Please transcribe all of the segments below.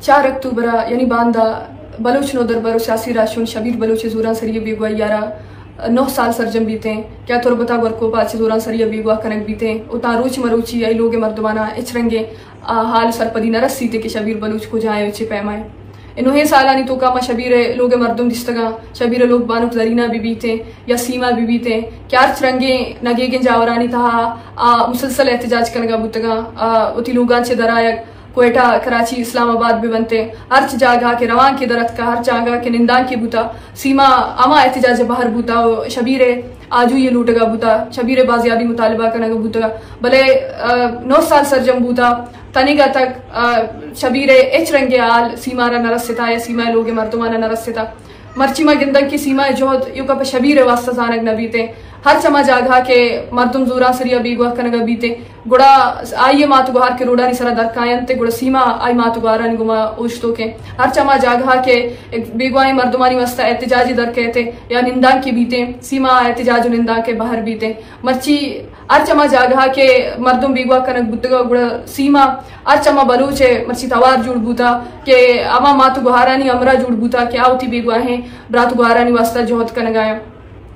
4 अक्टूबर यानी Banda Bloch no दरबार सियासी राशुन शबीर बलोच जोरा सरिया बेगुआ यारा 9 साल सरजम बीते क्या तोर बता वर्को पाचे जोरा सरिया बेगुआ कनक बीते उता रोच मरोची आई लोगे मर्दमाना इचरंगे हाल सरपदी नरसी ते के शबीर बलोच को जाए उचे पैमाए इन्होंने सालानी तो कामा शबीर लोगे मर्दम दिस्तगा शबीर लोग बानुक जरीना भी बीते या सीमा भी बीते क्या चरंगे नगेगे जावरानी था मुसलसल एहतजाज कनगा बुतगा उती लोगांचे दरायक कोयटा कराची इस्लामाबाद भी बनते हर जगह के रवान के दरत का हर जगह के निंदा के बुता सीमा अमा एहतजाज बाहर बुता शबीर आजू ये लूटगा बुता शबीर बाजियाबी मुतालबा कनगा बुतगा भले 9 साल सरजम बुता तनिगा तक शबीर एच रंगे आल सीमारा नरस्यता या सीमा लोगे मर्दमाना नरस्यता मर्चिमा गिंदक की सीमा जोहद युका पे शबीर वास्ता जानक न बीते हर चमा जागा के मर्दम जोरा सरिया बेगुआ कनगा बीते गुड़ा आइए मातु गुहार के रोड़ा निसरा दरकायंते गुड़ा सीमा आई मातु गुहारा निगुमा ओश्तो के हर चमा जागा के बेगुआई मर्दमानी वास्ता एहतजाजी दर कहते या निंदा के बीते सीमा एहतजाज निंदा के बाहर बीते मर्ची हर चमा जागा के मर्दम बेगुआ कनक बुद्दगा गुड़ा सीमा हर चमा बलूचे मर्ची तवार जुड़ बूता के अमा मातु गुहारानी अमरा जुड़ बूता के आवती बेगुआ है ब्रातु गुहारानी वास्ता जोहद कनगाया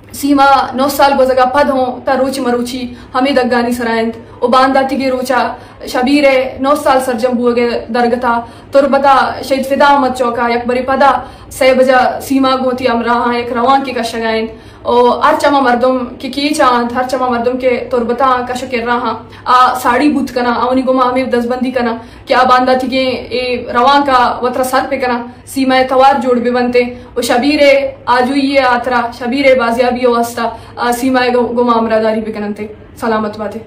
सीमा 9 साल बजगा पद हो ता रोच मरोची हमें दग्गानी सरायंत ओ बांदा तिगे रोचा शबीर 9 साल सरजम बुगे दरगता तुरबता शहीद फिदा अहमद चौका एक बरी पदा से बजा सीमा गोती अमरा एक रवान की कशगाइन ओ हर चमा मर्दम की चांद हर चमा मर्दम के तुरबता कश के रहा साड़ी बुत कना अवनी गुमा हमें दसबंदी कना क्या बांदा तिगे ए रवान का वत्र सर पे कना सीमा तवार जोड़ भी बनते ओ शबीर आजू ये आतरा शबीर बाजियाबी वास्ता सीमा गुमा अमरादारी पे कनते सलामत बाते।